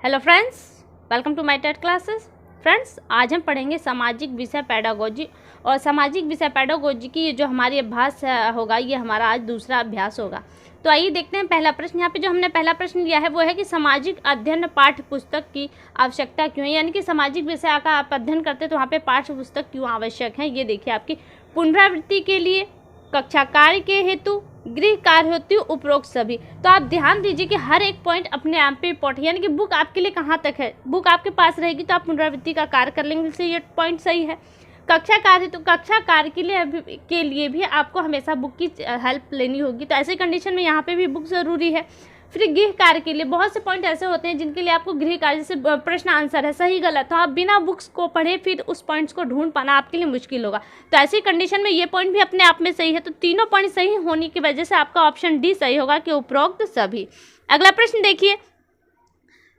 Hello friends, welcome to my TET classes. Friends, आज हम पढ़ेंगे सामाजिक विषय पेडागोजी। और सामाजिक विषय पेडागोजी की जो हमारी अभ्यास होगा, ये हमारा आज दूसरा अभ्यास होगा। तो आइए देखते हैं पहला प्रश्न। यहाँ पे जो हमने पहला प्रश्न लिया है वो है कि सामाजिक अध्ययन पाठ्य पुस्तक की आवश्यकता क्यों है, यानी कि सामाजिक विषय का आप अध्ययन करते हैं तो वहाँ पे पाठ्य पुस्तक क्यों आवश्यक है। ये देखिए, आपकी पुनरावृत्ति के लिए, कक्षा कार्य के हेतु, गृह कार्य हेतु, उपरोक्त सभी। तो आप ध्यान दीजिए कि हर एक पॉइंट अपने आप पे इम्पोर्टेंट, यानी कि बुक आपके लिए कहाँ तक है। बुक आपके पास रहेगी तो आप पुनरावृत्ति का कार्य कर लेंगे, इसलिए ये पॉइंट सही है। कक्षा कार्य, तो कक्षा कार्य के लिए भी आपको हमेशा बुक की हेल्प लेनी होगी, तो ऐसे कंडीशन में यहाँ पे भी बुक ज़रूरी है। फिर गृह कार्य के लिए बहुत से पॉइंट ऐसे होते हैं जिनके लिए आपको गृह कार्य, जैसे प्रश्न आंसर है सही गलत, तो आप बिना बुक्स को पढ़े फिर उस पॉइंट्स को ढूंढ पाना आपके लिए मुश्किल होगा। तो ऐसी कंडीशन में ये पॉइंट भी अपने आप में सही है। तो तीनों पॉइंट सही होने की वजह से आपका ऑप्शन डी सही होगा कि उपरोक्त सभी। अगला प्रश्न देखिए,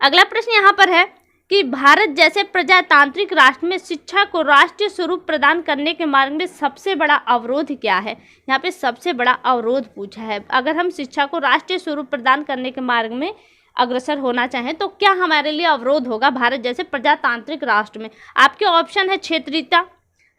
अगला प्रश्न यहाँ पर है कि भारत जैसे प्रजातांत्रिक राष्ट्र में शिक्षा को राष्ट्रीय स्वरूप प्रदान करने के मार्ग में सबसे बड़ा अवरोध क्या है। यहाँ पे सबसे बड़ा अवरोध पूछा है। अगर हम शिक्षा को राष्ट्रीय स्वरूप प्रदान करने के मार्ग में अग्रसर होना चाहें तो क्या हमारे लिए अवरोध होगा भारत जैसे प्रजातांत्रिक राष्ट्र में। आपके ऑप्शन है क्षेत्रीयता,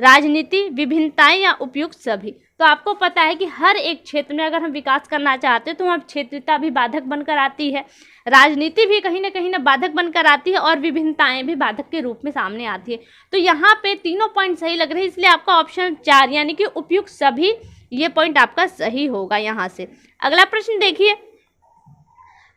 राजनीति, विभिन्नताएं या उपयुक्त सभी। तो आपको पता है कि हर एक क्षेत्र में अगर हम विकास करना चाहते हैं तो वहाँ क्षेत्रीयता भी बाधक बनकर आती है, राजनीति भी कहीं ना बाधक बनकर आती है, और विभिन्नताएं भी बाधक के रूप में सामने आती है। तो यहाँ पे तीनों पॉइंट सही लग रहे हैं, इसलिए आपका ऑप्शन 4 यानी कि उपयुक्त सभी, ये पॉइंट आपका सही होगा। यहाँ से अगला प्रश्न देखिए,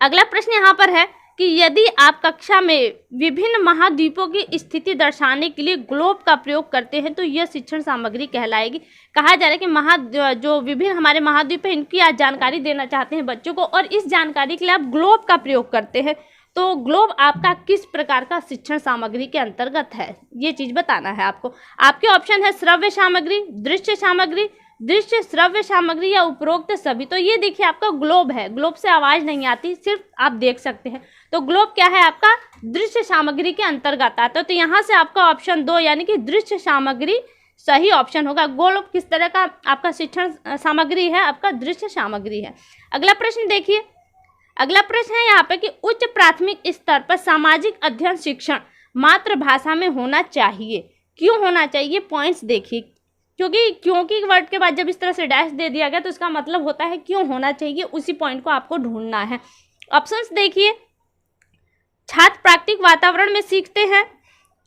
अगला प्रश्न यहाँ पर है कि यदि आप कक्षा में विभिन्न महाद्वीपों की स्थिति दर्शाने के लिए ग्लोब का प्रयोग करते हैं तो यह शिक्षण सामग्री कहलाएगी। कहा जा रहा है कि जो विभिन्न हमारे महाद्वीप हैं इनकी आज जानकारी देना चाहते हैं बच्चों को, और इस जानकारी के लिए आप ग्लोब का प्रयोग करते हैं। तो ग्लोब आपका किस प्रकार का शिक्षण सामग्री के अंतर्गत है, ये चीज़ बताना है आपको। आपके ऑप्शन है श्रव्य सामग्री, दृश्य सामग्री, दृश्य श्रव्य सामग्री या उपरोक्त सभी। तो ये देखिए, आपका ग्लोब है, ग्लोब से आवाज़ नहीं आती, सिर्फ आप देख सकते हैं। तो ग्लोब क्या है, आपका दृश्य सामग्री के अंतर्गत आता है। तो यहाँ से आपका ऑप्शन 2 यानी कि दृश्य सामग्री सही ऑप्शन होगा। ग्लोब किस तरह का आपका शिक्षण सामग्री है, आपका दृश्य सामग्री है। अगला प्रश्न देखिए, अगला प्रश्न है यहाँ पे कि उच्च प्राथमिक स्तर पर सामाजिक अध्ययन शिक्षण मातृभाषा में होना चाहिए, क्यों होना चाहिए। पॉइंट्स देखिए, क्योंकि वर्ड के बाद जब इस तरह से डैश दे दिया गया तो इसका मतलब होता है क्यों होना चाहिए, उसी पॉइंट को आपको ढूंढना है। ऑप्शंस देखिए, छात्र प्राकृतिक वातावरण में सीखते हैं।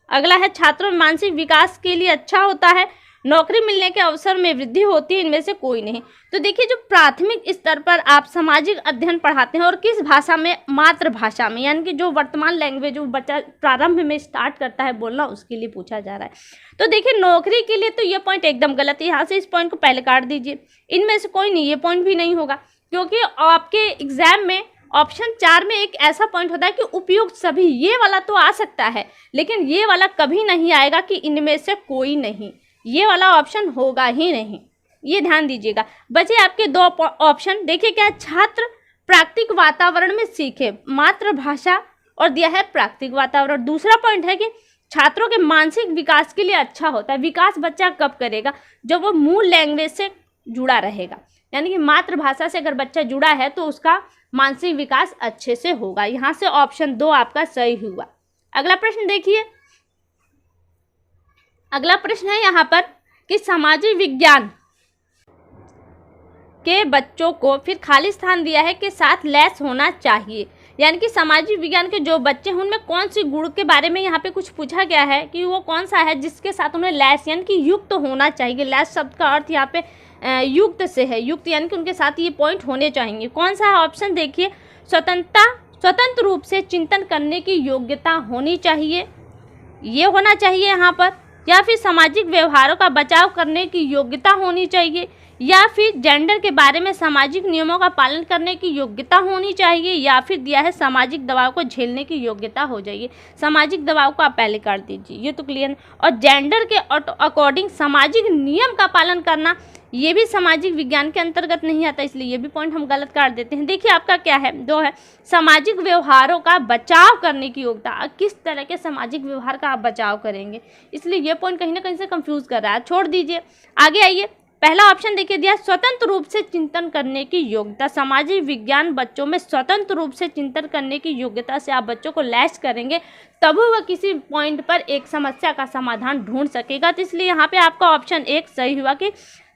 अगला है छात्रों में मानसिक विकास के लिए अच्छा होता है, नौकरी मिलने के अवसर में वृद्धि होती है, इनमें से कोई नहीं। तो देखिए, जो प्राथमिक स्तर पर आप सामाजिक अध्ययन पढ़ाते हैं और किस भाषा में, मातृभाषा में, यानी कि जो वर्तमान लैंग्वेज जो बच्चा प्रारंभ में स्टार्ट करता है बोलना, उसके लिए पूछा जा रहा है। तो देखिए, नौकरी के लिए तो ये पॉइंट एकदम गलत है, यहाँ से इस पॉइंट को पहले काट दीजिए। इनमें से कोई नहीं, ये पॉइंट भी नहीं होगा, क्योंकि आपके एग्जाम में ऑप्शन 4 में एक ऐसा पॉइंट होता है कि उपयुक्त सभी। ये वाला तो आ सकता है, लेकिन ये वाला कभी नहीं आएगा कि इनमें से कोई नहीं, ये वाला ऑप्शन होगा ही नहीं, ये ध्यान दीजिएगा। बचे आपके 2 ऑप्शन, देखिए क्या, छात्र प्राकृतिक वातावरण में सीखे, मातृभाषा और दिया है प्राकृतिक वातावरण। दूसरा पॉइंट है कि छात्रों के मानसिक विकास के लिए अच्छा होता है। विकास बच्चा कब करेगा, जब वो मूल लैंग्वेज से जुड़ा रहेगा, यानी कि मातृभाषा से अगर बच्चा जुड़ा है तो उसका मानसिक विकास अच्छे से होगा। यहाँ से ऑप्शन 2 आपका सही हुआ। अगला प्रश्न देखिए, अगला प्रश्न है यहाँ पर कि सामाजिक विज्ञान के बच्चों को फिर खाली स्थान दिया है के साथ लैस होना चाहिए, यानी कि सामाजिक विज्ञान के जो बच्चे हैं उनमें कौन सी गुण के बारे में यहाँ पे कुछ पूछा गया है कि वो कौन सा है जिसके साथ उन्हें लैस यानी कि युक्त होना चाहिए। लैस शब्द का अर्थ यहाँ पे युक्त से है, युक्त यानी कि उनके साथ ये पॉइंट होने चाहिए। कौन सा है ऑप्शन देखिए, स्वतंत्र रूप से चिंतन करने की योग्यता होनी चाहिए, ये होना चाहिए यहाँ पर, या फिर सामाजिक व्यवहारों का बचाव करने की योग्यता होनी चाहिए, या फिर जेंडर के बारे में सामाजिक नियमों का पालन करने की योग्यता होनी चाहिए, या फिर दिया है सामाजिक दबाव को झेलने की योग्यता हो जाइए। सामाजिक दबाव को आप पहले काट दीजिए, ये तो क्लियर है। और जेंडर के अकॉर्डिंग सामाजिक नियम का पालन करना, ये भी सामाजिक विज्ञान के अंतर्गत नहीं आता, इसलिए ये भी पॉइंट हम गलत काट देते हैं। देखिए आपका क्या है, 2 है सामाजिक व्यवहारों का बचाव करने की योग्यता। किस तरह के सामाजिक व्यवहार का आप बचाव करेंगे, इसलिए ये पॉइंट कहीं ना कहीं से कंफ्यूज कर रहा है, छोड़ दीजिए। आगे आइए, पहला ऑप्शन देखिए दिया, स्वतंत्र रूप से चिंतन करने की योग्यता। सामाजिक विज्ञान बच्चों में स्वतंत्र रूप से चिंतन करने की योग्यता से आप बच्चों को लैस करेंगे तब वह किसी पॉइंट पर एक समस्या का समाधान ढूंढ सकेगा। तो इसलिए यहाँ पे आपका ऑप्शन 1 सही हुआ कि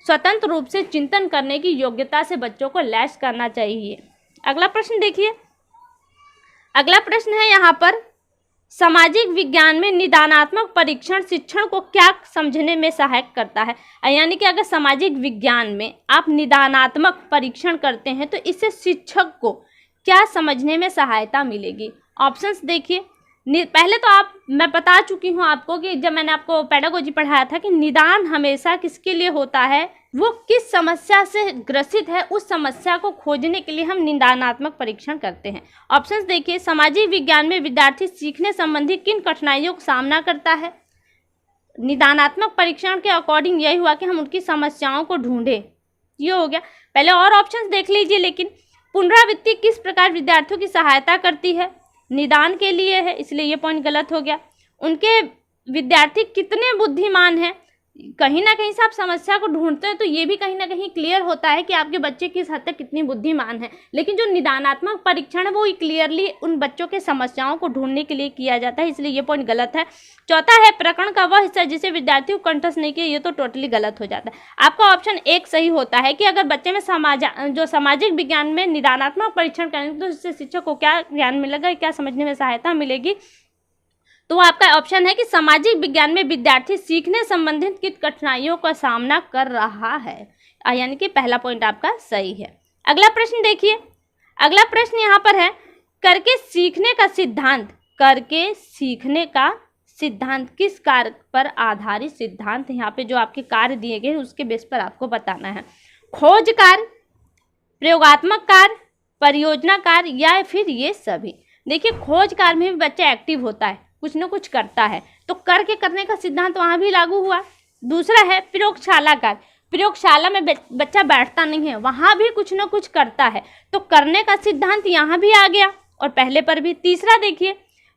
स्वतंत्र रूप से चिंतन करने की योग्यता से बच्चों को लैस करना चाहिए। अगला प्रश्न देखिए, अगला प्रश्न है यहाँ पर, सामाजिक विज्ञान में निदानात्मक परीक्षण शिक्षण को क्या समझने में सहायक करता है। यानी कि अगर सामाजिक विज्ञान में आप निदानात्मक परीक्षण करते हैं तो इससे शिक्षक को क्या समझने में सहायता मिलेगी। ऑप्शंस देखिए, पहले तो मैं बता चुकी हूँ आपको कि जब मैंने आपको पेडागोजी पढ़ाया था कि निदान हमेशा किसके लिए होता है, वो किस समस्या से ग्रसित है उस समस्या को खोजने के लिए हम निदानात्मक परीक्षण करते हैं। ऑप्शंस देखिए, सामाजिक विज्ञान में विद्यार्थी सीखने संबंधी किन कठिनाइयों का सामना करता है। निदानात्मक परीक्षण के अकॉर्डिंग यही हुआ कि हम उनकी समस्याओं को ढूंढें, ये हो गया। पहले और ऑप्शंस देख लीजिए, लेकिन पुनरावृत्ति किस प्रकार विद्यार्थियों की सहायता करती है, निदान के लिए है, इसलिए ये पॉइंट गलत हो गया। उनके विद्यार्थी कितने बुद्धिमान हैं, कहीं ना कहीं से आप समस्या को ढूंढते हैं तो ये भी कहीं ना कहीं क्लियर होता है कि आपके बच्चे किस हद तक कितनी बुद्धिमान है। लेकिन जो निदानात्मक परीक्षण है वो क्लियरली उन बच्चों के समस्याओं को ढूंढने के लिए किया जाता है, इसलिए ये पॉइंट गलत है। चौथा है, प्रकरण का वह हिस्सा जिसे विद्यार्थी को कंठस्थ नहीं किया, ये तो टोटली गलत हो जाता है। आपका ऑप्शन 1 सही होता है कि अगर बच्चे में सामाजिक विज्ञान में निदानात्मक परीक्षण करेंगे तो इससे शिक्षक को क्या ज्ञान मिलेगा, क्या समझने में सहायता मिलेगी, तो आपका ऑप्शन है कि सामाजिक विज्ञान में विद्यार्थी सीखने संबंधित किन कठिनाइयों का सामना कर रहा है, यानी कि पहला पॉइंट आपका सही है। अगला प्रश्न देखिए, अगला प्रश्न यहाँ पर है, करके सीखने का सिद्धांत, करके सीखने का सिद्धांत किस कार्य पर आधारित सिद्धांत। यहाँ पे जो आपके कार्य दिए गए उसके बेस पर आपको बताना है। खोज कार्य, प्रयोगात्मक कार्य, परियोजना कार्य या फिर ये सभी। देखिए खोज कार्य में भी बच्चा एक्टिव होता है, कुछ न कुछ करता है, तो करने का सिद्धांत वहाँ भी लागू हुआ। दूसरा है प्रयोगशाला कार्य, प्रयोगशाला में बच्चा बैठता नहीं है, वहाँ भी कुछ न कुछ करता है, तो करने का सिद्धांत यहाँ भी आ गया और पहले पर भी। तीसरा देखिए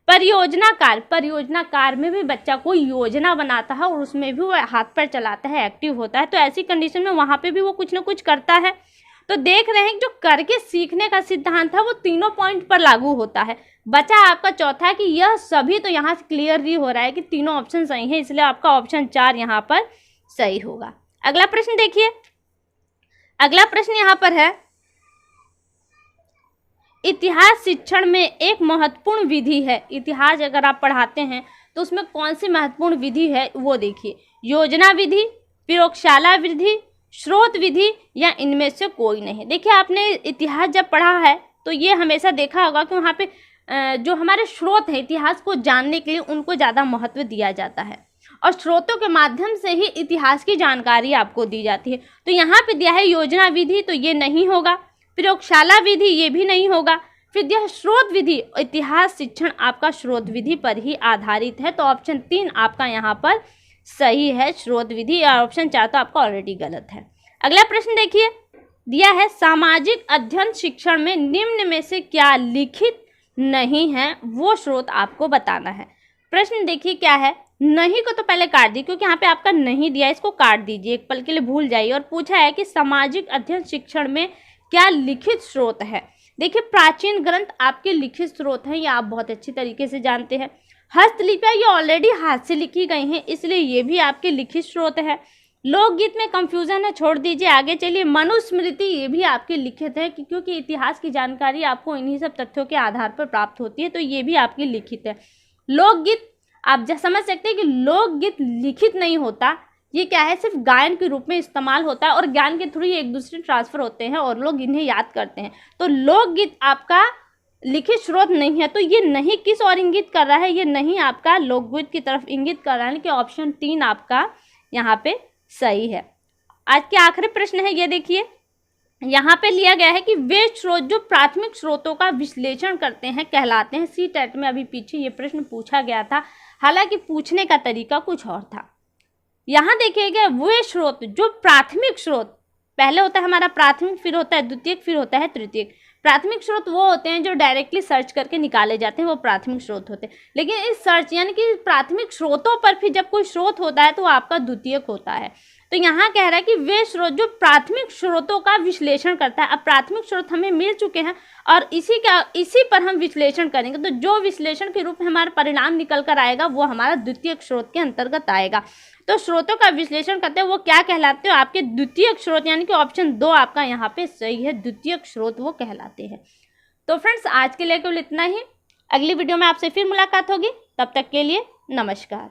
परियोजना कार्य, परियोजना कार्य में भी बच्चा कोई योजना बनाता है और उसमें भी वो हाथ पैर चलाता है, एक्टिव होता है, तो ऐसी कंडीशन में वहाँ पे भी वो कुछ न कुछ करता है। तो देख रहे हैं जो करके सीखने का सिद्धांत है वो तीनों पॉइंट पर लागू होता है। बचा आपका चौथा है कि यह सभी, तो यहाँ से क्लियरली हो रहा है कि तीनों ऑप्शन सही है, इसलिए आपका ऑप्शन 4 यहाँ पर सही होगा। अगला प्रश्न देखिए, अगला प्रश्न यहाँ पर है, इतिहास शिक्षण में एक महत्वपूर्ण विधि है। इतिहास अगर आप पढ़ाते हैं तो उसमें कौन सी महत्वपूर्ण विधि है वो देखिए, योजना विधि, प्रयोगशाला विधि, स्रोत विधि या इनमें से कोई नहीं। देखिए आपने इतिहास जब पढ़ा है तो ये हमेशा देखा होगा कि वहाँ पे जो हमारे स्रोत हैं इतिहास को जानने के लिए उनको ज़्यादा महत्व दिया जाता है और स्रोतों के माध्यम से ही इतिहास की जानकारी आपको दी जाती है। तो यहाँ पे दिया है योजना विधि, तो ये नहीं होगा। प्रयोगशाला विधि ये भी नहीं होगा। फिर दिया है स्रोत विधि, इतिहास शिक्षण आपका स्रोत विधि पर ही आधारित है, तो ऑप्शन 3 आपका यहाँ पर सही है, स्रोत विधि। और ऑप्शन 4 तो आपका ऑलरेडी गलत है। अगला प्रश्न देखिए, दिया है सामाजिक अध्ययन शिक्षण में निम्न में से क्या लिखित नहीं है, वो स्रोत आपको बताना है। प्रश्न देखिए क्या है, नहीं को तो पहले काट दी क्योंकि यहाँ पे आपका नहीं दिया, इसको काट दीजिए, एक पल के लिए भूल जाइए। और पूछा है कि सामाजिक अध्ययन शिक्षण में क्या लिखित स्रोत है। देखिए प्राचीन ग्रंथ आपके लिखित स्रोत हैं, ये आप बहुत अच्छी तरीके से जानते हैं। हस्तलिपियाँ ये ऑलरेडी हाथ से लिखी गई हैं, इसलिए ये भी आपके लिखित स्रोत है। लोकगीत में कंफ्यूजन है, छोड़ दीजिए, आगे चलिए। मनुस्मृति ये भी आपके लिखित है क्योंकि इतिहास की जानकारी आपको इन्हीं सब तथ्यों के आधार पर प्राप्त होती है, तो ये भी आपकी लिखित है। लोकगीत आप समझ सकते हैं कि लोकगीत लिखित नहीं होता, ये क्या है, सिर्फ गायन के रूप में इस्तेमाल होता है और ज्ञान के थ्रू एक दूसरे ट्रांसफर होते हैं और लोग इन्हें याद करते हैं। तो लोकगीत आपका लिखित स्रोत नहीं है, तो ये नहीं किस और इंगित कर रहा है, ये नहीं आपका लोकगीत की तरफ इंगित कर रहा है, कि ऑप्शन 3 आपका यहाँ पे सही है। आज के आखिरी प्रश्न है, ये देखिए यहाँ पे लिया गया है कि वे स्रोत जो प्राथमिक स्रोतों का विश्लेषण करते हैं कहलाते हैं। CTET में अभी पीछे ये प्रश्न पूछा गया था, हालांकि पूछने का तरीका कुछ और था। यहाँ देखिएगा वे स्रोत जो प्राथमिक स्रोत, पहले होता है हमारा प्राथमिक, फिर होता है द्वितीयक, फिर होता है तृतीयक। प्राथमिक स्रोत वो होते हैं जो डायरेक्टली सर्च करके निकाले जाते हैं, वो प्राथमिक स्रोत होते हैं। लेकिन इस सर्च यानी कि प्राथमिक स्रोतों पर फिर जब कोई स्रोत होता है तो आपका द्वितीयक होता है। तो यहाँ कह रहा है कि वे स्रोत जो प्राथमिक स्रोतों का विश्लेषण करता है। अब प्राथमिक स्रोत हमें मिल चुके हैं और इसी पर हम विश्लेषण करेंगे। तो जो विश्लेषण के रूप में हमारा परिणाम निकल कर आएगा वो हमारा द्वितीयक स्रोत के अंतर्गत आएगा। तो स्रोतों का विश्लेषण करते हैं वो क्या कहलाते हैं? आपके द्वितीयक स्रोत, यानी कि ऑप्शन 2 आपका यहाँ पे सही है, द्वितीयक स्रोत वो कहलाते हैं। तो फ्रेंड्स आज के लिए केवल इतना ही। अगली वीडियो में आपसे फिर मुलाकात होगी, तब तक के लिए नमस्कार।